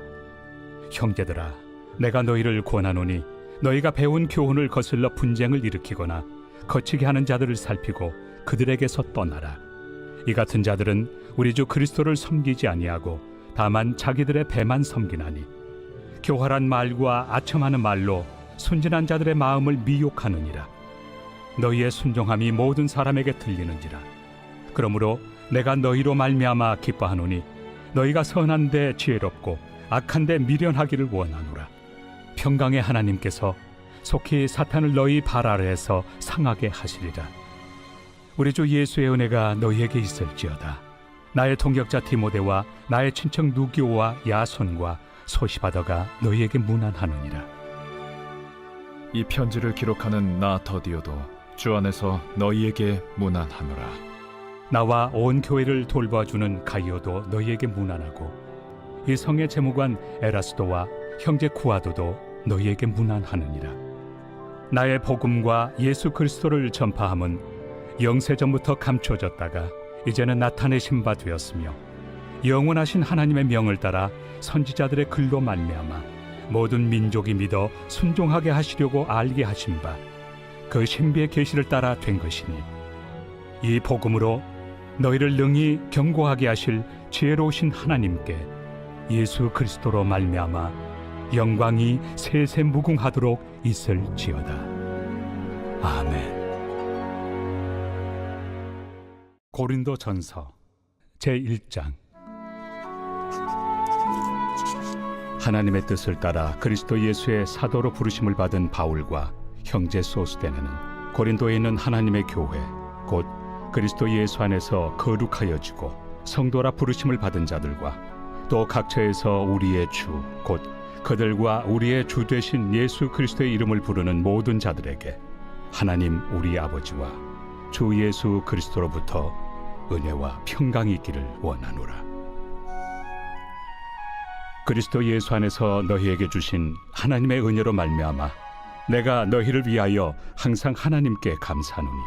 형제들아, 내가 너희를 권하노니 너희가 배운 교훈을 거슬러 분쟁을 일으키거나 거치게 하는 자들을 살피고 그들에게서 떠나라. 이 같은 자들은 우리 주 그리스도를 섬기지 아니하고 다만 자기들의 배만 섬기나니 교활한 말과 아첨하는 말로 순진한 자들의 마음을 미혹하느니라. 너희의 순종함이 모든 사람에게 들리는지라. 그러므로 내가 너희로 말미암아 기뻐하노니 너희가 선한데 지혜롭고 악한데 미련하기를 원하노라. 평강의 하나님께서 속히 사탄을 너희 발 아래에서 상하게 하시리라. 우리 주 예수의 은혜가 너희에게 있을지어다. 나의 동역자 디모데와 나의 친척 누기오와 야손과 소시바더가 너희에게 문안하느니라. 이 편지를 기록하는 나 더디오도 주 안에서 너희에게 문안하노라. 나와 온 교회를 돌봐주는 가이오도 너희에게 문안하고 이 성의 재무관 에라스도와 형제 구아도도 너희에게 문안하느니라. 나의 복음과 예수 그리스도를 전파함은 영세전부터 감춰졌다가 이제는 나타내신 바 되었으며 영원하신 하나님의 명을 따라 선지자들의 글로 말미암아 모든 민족이 믿어 순종하게 하시려고 알게 하신 바 그 신비의 계시를 따라 된 것이니 이 복음으로 너희를 능히 경고하게 하실 지혜로우신 하나님께 예수 그리스도로 말미암아 영광이 세세 무궁하도록 있을지어다. 아멘. 고린도전서 제1장. 하나님의 뜻을 따라 그리스도 예수의 사도로 부르심을 받은 바울과 형제 소스데네는 고린도에 있는 하나님의 교회 곧 그리스도 예수 안에서 거룩하여지고 성도라 부르심을 받은 자들과 또 각처에서 우리의 주 곧 그들과 우리의 주 되신 예수 그리스도의 이름을 부르는 모든 자들에게 하나님 우리 아버지와 주 예수 그리스도로부터 은혜와 평강이 있기를 원하노라. 그리스도 예수 안에서 너희에게 주신 하나님의 은혜로 말미암아 내가 너희를 위하여 항상 하나님께 감사하노니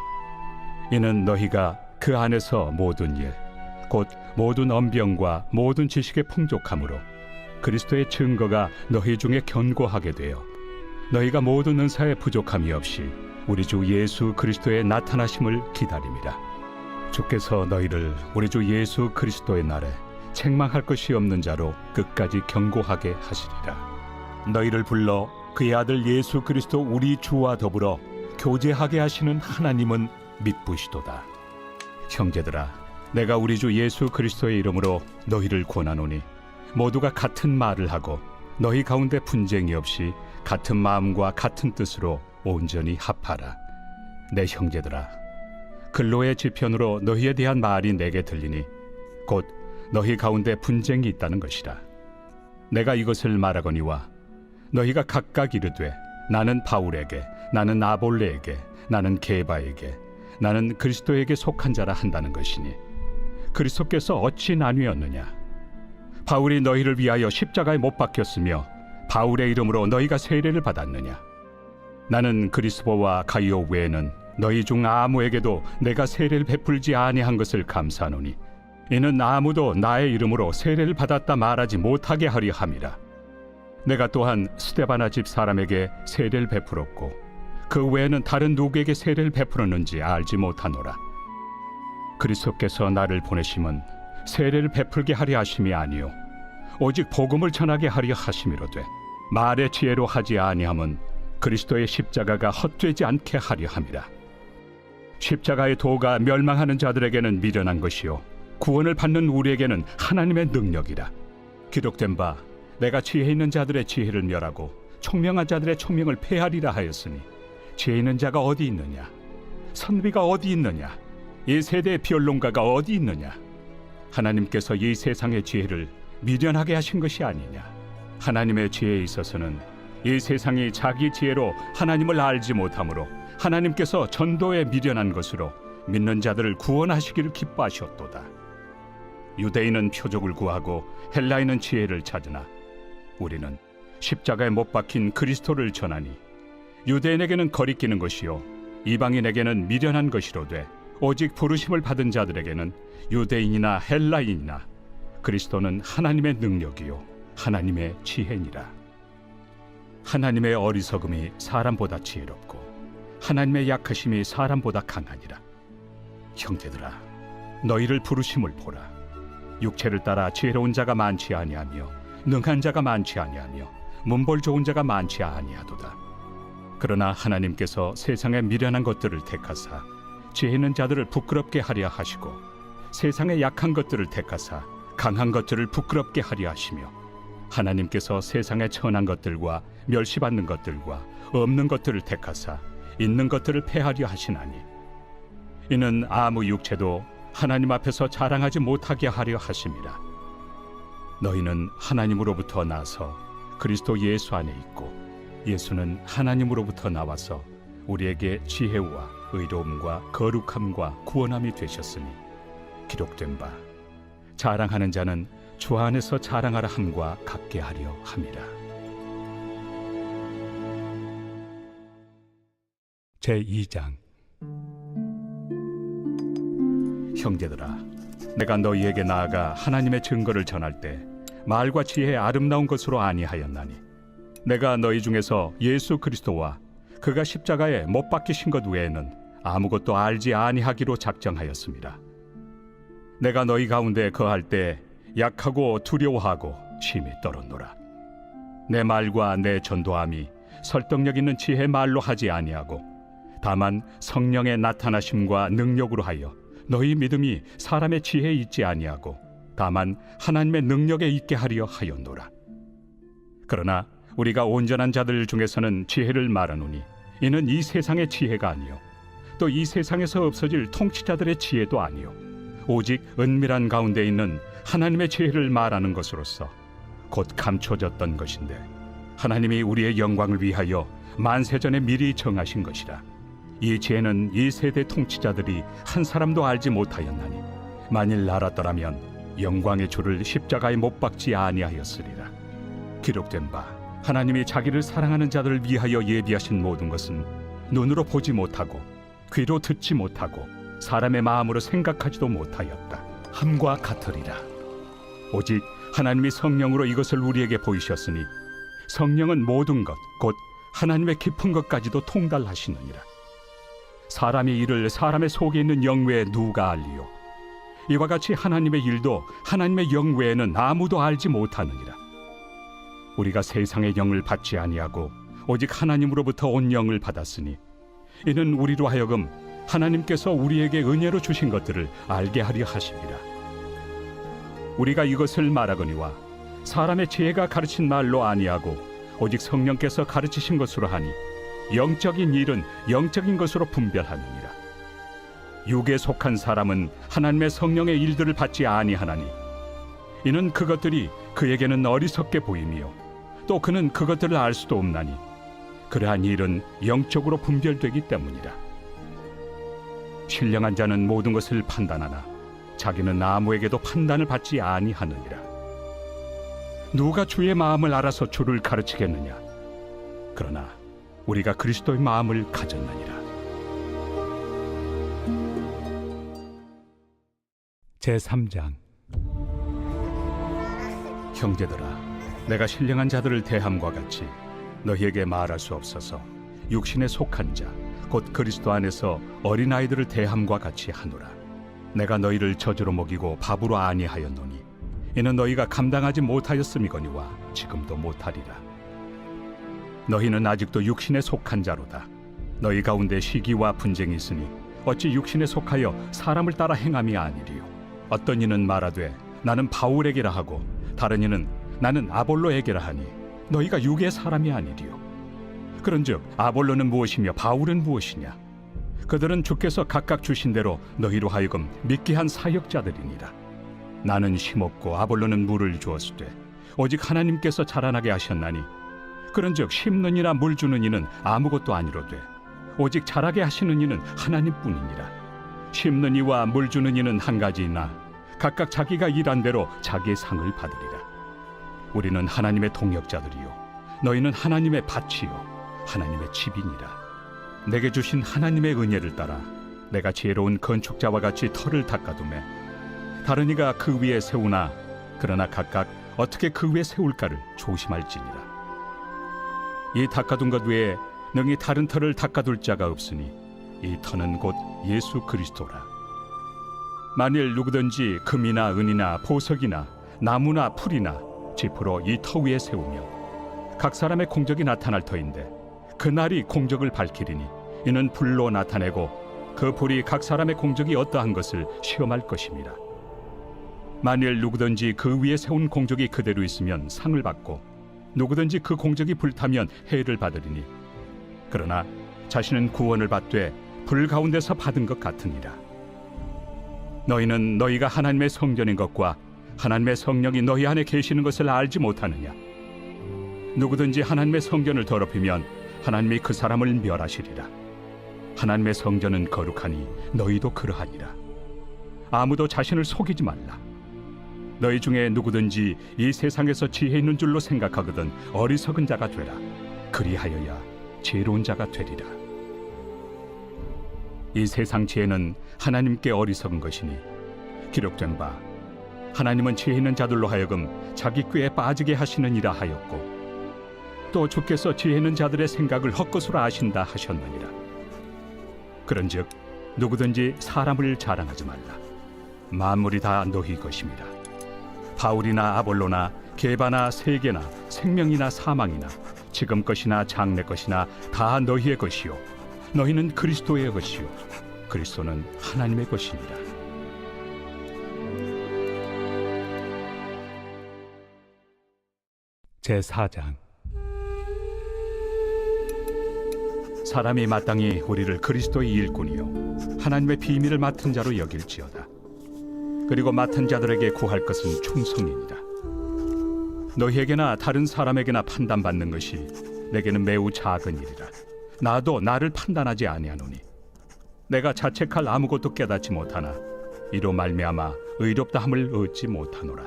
이는 너희가 그 안에서 모든 일 곧 모든 언병과 모든 지식의 풍족함으로 그리스도의 증거가 너희 중에 견고하게 되어 너희가 모든 은사에 부족함이 없이 우리 주 예수 그리스도의 나타나심을 기다림이라. 주께서 너희를 우리 주 예수 그리스도의 날에 책망할 것이 없는 자로 끝까지 경고하게 하시리라. 너희를 불러 그의 아들 예수 그리스도 우리 주와 더불어 교제하게 하시는 하나님은 미쁘시도다. 형제들아, 내가 우리 주 예수 그리스도의 이름으로 너희를 권하노니 모두가 같은 말을 하고 너희 가운데 분쟁이 없이 같은 마음과 같은 뜻으로 온전히 합하라. 내 형제들아, 근로의 지편으로 너희에 대한 말이 내게 들리니 곧 너희 가운데 분쟁이 있다는 것이라. 내가 이것을 말하거니와 너희가 각각 이르되 나는 바울에게, 나는 아볼레에게, 나는 게바에게, 나는 그리스도에게 속한 자라 한다는 것이니 그리스도께서 어찌 나뉘었느냐? 바울이 너희를 위하여 십자가에 못 박혔으며 바울의 이름으로 너희가 세례를 받았느냐? 나는 그리스도와 가이오 외에는 너희 중 아무에게도 내가 세례를 베풀지 아니한 것을 감사하노니 이는 아무도 나의 이름으로 세례를 받았다 말하지 못하게 하려 함이라. 내가 또한 스데바나 집 사람에게 세례를 베풀었고 그 외에는 다른 누구에게 세례를 베풀었는지 알지 못하노라. 그리스도께서 나를 보내심은 세례를 베풀게 하려 하심이 아니요 오직 복음을 전하게 하려 하심이로되 말의 지혜로 하지 아니함은 그리스도의 십자가가 헛되지 않게 하려 함이라. 십자가의 도가 멸망하는 자들에게는 미련한 것이요 구원을 받는 우리에게는 하나님의 능력이라. 기록된 바 내가 지혜 있는 자들의 지혜를 멸하고 총명한 자들의 총명을 폐하리라 하였으니 지혜 있는 자가 어디 있느냐? 선비가 어디 있느냐? 이 세대의 변론가가 어디 있느냐? 하나님께서 이 세상의 지혜를 미련하게 하신 것이 아니냐? 하나님의 지혜에 있어서는 이 세상이 자기 지혜로 하나님을 알지 못하므로 하나님께서 전도에 미련한 것으로 믿는 자들을 구원하시기를 기뻐하셨도다. 유대인은 표적을 구하고 헬라인은 지혜를 찾으나 우리는 십자가에 못 박힌 그리스도를 전하니 유대인에게는 거리끼는 것이요 이방인에게는 미련한 것이로되 오직 부르심을 받은 자들에게는 유대인이나 헬라인이나 그리스도는 하나님의 능력이요 하나님의 지혜니라. 하나님의 어리석음이 사람보다 지혜롭고 하나님의 약하심이 사람보다 강하니라. 형제들아, 너희를 부르심을 보라. 육체를 따라 지혜로운 자가 많지 아니하며 능한 자가 많지 아니하며 문벌 좋은 자가 많지 아니하도다. 그러나 하나님께서 세상의 미련한 것들을 택하사 지혜 있는 자들을 부끄럽게 하려 하시고 세상의 약한 것들을 택하사 강한 것들을 부끄럽게 하려 하시며 하나님께서 세상의 천한 것들과 멸시받는 것들과 없는 것들을 택하사 있는 것들을 패하려 하시나니 이는 아무 육체도 하나님 앞에서 자랑하지 못하게 하려 하심이라. 너희는 하나님으로부터 나서 그리스도 예수 안에 있고 예수는 하나님으로부터 나와서 우리에게 지혜와 의로움과 거룩함과 구원함이 되셨으니 기록된 바 자랑하는 자는 주 안에서 자랑하라 함과 같게 하려 함이라. 제2장. 형제들아, 내가 너희에게 나아가 하나님의 증거를 전할 때 말과 지혜의 아름다운 것으로 아니하였나니 내가 너희 중에서 예수 그리스도와 그가 십자가에 못 박히신 것 외에는 아무것도 알지 아니하기로 작정하였습니다. 내가 너희 가운데 거할 때 약하고 두려워하고 심히 떨었노라. 내 말과 내 전도함이 설득력 있는 지혜 말로 하지 아니하고 다만 성령의 나타나심과 능력으로 하여 너희 믿음이 사람의 지혜에 있지 아니하고 다만 하나님의 능력에 있게 하려 하였노라. 그러나 우리가 온전한 자들 중에서는 지혜를 말하노니 이는 이 세상의 지혜가 아니요 또 이 세상에서 없어질 통치자들의 지혜도 아니요 오직 은밀한 가운데 있는 하나님의 지혜를 말하는 것으로서 곧 감춰졌던 것인데 하나님이 우리의 영광을 위하여 만세전에 미리 정하신 것이라. 이 지혜는 이 세대 통치자들이 한 사람도 알지 못하였나니 만일 알았더라면 영광의 주를 십자가에 못 박지 아니하였으리라. 기록된 바 하나님이 자기를 사랑하는 자들을 위하여 예비하신 모든 것은 눈으로 보지 못하고 귀로 듣지 못하고 사람의 마음으로 생각하지도 못하였다 함과 같으리라. 오직 하나님이 성령으로 이것을 우리에게 보이셨으니 성령은 모든 것 곧 하나님의 깊은 것까지도 통달하시느니라. 사람의 일을 사람의 속에 있는 영 외에 누가 알리요? 이와 같이 하나님의 일도 하나님의 영 외에는 아무도 알지 못하느니라. 우리가 세상의 영을 받지 아니하고 오직 하나님으로부터 온 영을 받았으니 이는 우리로 하여금 하나님께서 우리에게 은혜로 주신 것들을 알게 하려 하심이라. 우리가 이것을 말하거니와 사람의 지혜가 가르친 말로 아니하고 오직 성령께서 가르치신 것으로 하니 영적인 일은 영적인 것으로 분별하느니라. 육에 속한 사람은 하나님의 성령의 일들을 받지 아니하나니 이는 그것들이 그에게는 어리석게 보이며 또 그는 그것들을 알 수도 없나니 그러한 일은 영적으로 분별되기 때문이라. 신령한 자는 모든 것을 판단하나 자기는 아무에게도 판단을 받지 아니하느니라. 누가 주의 마음을 알아서 주를 가르치겠느냐? 그러나 우리가 그리스도의 마음을 가졌느니라. 제3장. 형제들아, 내가 신령한 자들을 대함과 같이 너희에게 말할 수 없어서 육신에 속한 자 곧 그리스도 안에서 어린아이들을 대함과 같이 하노라. 내가 너희를 저주로 먹이고 밥으로 아니하였노니 이는 너희가 감당하지 못하였음이거니와 지금도 못하리라. 너희는 아직도 육신에 속한 자로다. 너희 가운데 시기와 분쟁이 있으니 어찌 육신에 속하여 사람을 따라 행함이 아니리요. 어떤 이는 말하되 나는 바울에게라 하고 다른 이는 나는 아볼로에게라 하니 너희가 육의 사람이 아니리요. 그런즉 아볼로는 무엇이며 바울은 무엇이냐? 그들은 주께서 각각 주신 대로 너희로 하여금 믿게 한 사역자들이니라. 나는 심었고 아볼로는 물을 주었으되 오직 하나님께서 자라나게 하셨나니 그런즉 심는 이나 물 주는 이는 아무것도 아니로되 오직 자라게 하시는 이는 하나님뿐이니라. 심는 이와 물 주는 이는 한 가지이나 각각 자기가 일한 대로 자기의 상을 받으리라. 우리는 하나님의 동역자들이요 너희는 하나님의 밭이요 하나님의 집이니라. 내게 주신 하나님의 은혜를 따라 내가 지혜로운 건축자와 같이 터를 닦아두매 다른 이가 그 위에 세우나 그러나 각각 어떻게 그 위에 세울까를 조심할지니라. 이 닦아둔 것 외에 능히 다른 터를 닦아둘 자가 없으니 이 터는 곧 예수 그리스도라. 만일 누구든지 금이나 은이나 보석이나 나무나 풀이나 지푸로 이 터 위에 세우면 각 사람의 공적이 나타날 터인데 그날이 공적을 밝히리니 이는 불로 나타내고 그 불이 각 사람의 공적이 어떠한 것을 시험할 것입니다. 만일 누구든지 그 위에 세운 공적이 그대로 있으면 상을 받고 누구든지 그 공적이 불타면 해를 받으리니 그러나 자신은 구원을 받되 불 가운데서 받은 것 같으니라. 너희는 너희가 하나님의 성전인 것과 하나님의 성령이 너희 안에 계시는 것을 알지 못하느냐? 누구든지 하나님의 성전을 더럽히면 하나님이 그 사람을 멸하시리라. 하나님의 성전은 거룩하니 너희도 그러하니라. 아무도 자신을 속이지 말라. 너희 중에 누구든지 이 세상에서 지혜 있는 줄로 생각하거든 어리석은 자가 되라. 그리하여야 지혜로운 자가 되리라. 이 세상 지혜는 하나님께 어리석은 것이니 기록된 바 하나님은 지혜 있는 자들로 하여금 자기 꾀에 빠지게 하시느니라 하였고 또 주께서 지혜 있는 자들의 생각을 헛것으로 아신다 하셨느니라. 그런즉 누구든지 사람을 자랑하지 말라. 만물이 다 너희 것입니다. 바울이나 아볼로나 게바나 세계나 생명이나 사망이나 지금 것이나 장래 것이나 다 너희의 것이요 너희는 그리스도의 것이요 그리스도는 하나님의 것이니라. 제4장. 사람이 마땅히 우리를 그리스도의 일꾼이요 하나님의 비밀을 맡은 자로 여길지어다. 그리고 맡은 자들에게 구할 것은 충성이니라. 너희에게나 다른 사람에게나 판단받는 것이 내게는 매우 작은 일이라. 나도 나를 판단하지 아니하노니 내가 자책할 아무것도 깨닫지 못하나 이로 말미암아 의롭다함을 얻지 못하노라.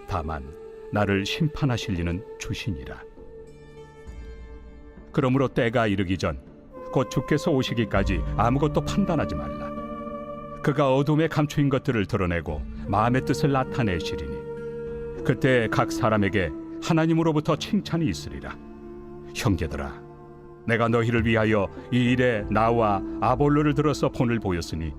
다만 나를 심판하실 이는 주시니라. 그러므로 때가 이르기 전 곧 주께서 오시기까지 아무것도 판단하지 말라. 그가 어둠에 감추인 것들을 드러내고 마음의 뜻을 나타내시리니 그때 각 사람에게 하나님으로부터 칭찬이 있으리라. 형제들아, 내가 너희를 위하여 이 일에 나와 아볼로를 들어서 본을 보였으니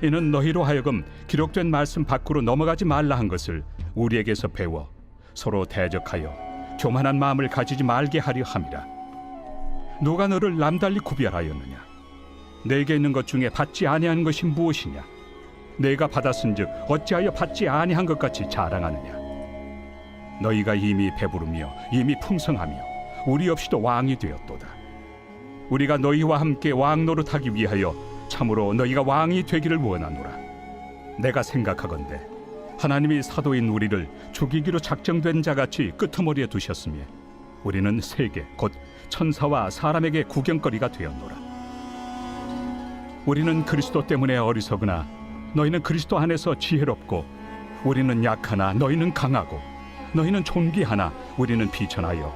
이는 너희로 하여금 기록된 말씀 밖으로 넘어가지 말라 한 것을 우리에게서 배워 서로 대적하여 교만한 마음을 가지지 말게 하려 함이라. 누가 너를 남달리 구별하였느냐? 내게 있는 것 중에 받지 아니한 것이 무엇이냐? 내가 받았은즉 어찌하여 받지 아니한 것 같이 자랑하느냐? 너희가 이미 배부르며 이미 풍성하며 우리 없이도 왕이 되었도다. 우리가 너희와 함께 왕 노릇하기 위하여 참으로 너희가 왕이 되기를 원하노라. 내가 생각하건대 하나님이 사도인 우리를 죽이기로 작정된 자같이 끄트머리에 두셨으며 우리는 세계 곧 천사와 사람에게 구경거리가 되었노라. 우리는 그리스도 때문에 어리석으나 너희는 그리스도 안에서 지혜롭고 우리는 약하나 너희는 강하고 너희는 존귀하나 우리는 비천하여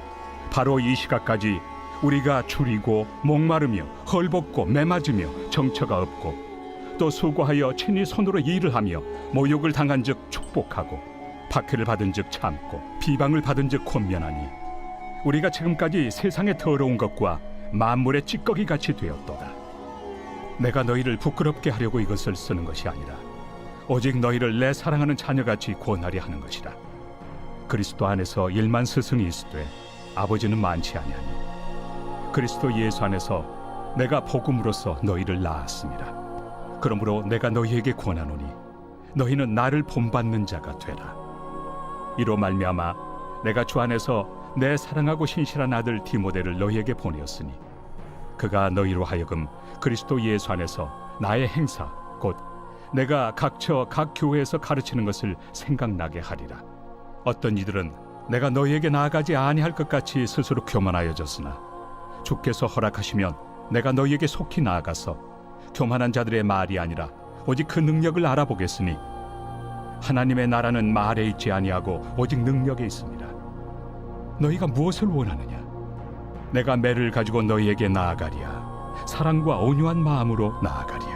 바로 이 시각까지 우리가 줄이고 목마르며 헐벗고 매맞으며 정처가 없고 또 수고하여 친히 손으로 일을 하며 모욕을 당한 즉 축복하고 박해를 받은 즉 참고 비방을 받은 즉 권면하니 우리가 지금까지 세상의 더러운 것과 만물의 찌꺼기 같이 되었도다. 내가 너희를 부끄럽게 하려고 이것을 쓰는 것이 아니라 오직 너희를 내 사랑하는 자녀같이 구원하려 하는 것이라. 그리스도 안에서 1만 스승이 있으되 아버지는 많지 아니하니 그리스도 예수 안에서 내가 복음으로써 너희를 낳았습니다. 그러므로 내가 너희에게 권하노니 너희는 나를 본받는 자가 되라. 이로 말미암아 내가 주 안에서 내 사랑하고 신실한 아들 디모데를 너희에게 보내었으니 그가 너희로 하여금 그리스도 예수 안에서 나의 행사 곧 내가 각처 각 교회에서 가르치는 것을 생각나게 하리라. 어떤 이들은 내가 너희에게 나아가지 아니할 것 같이 스스로 교만하여졌으나 주께서 허락하시면 내가 너희에게 속히 나아가서 교만한 자들의 말이 아니라 오직 그 능력을 알아보겠으니 하나님의 나라는 말에 있지 아니하고 오직 능력에 있습니다. 너희가 무엇을 원하느냐? 내가 매를 가지고 너희에게 나아가리야. 사랑과 온유한 마음으로 나아가리야.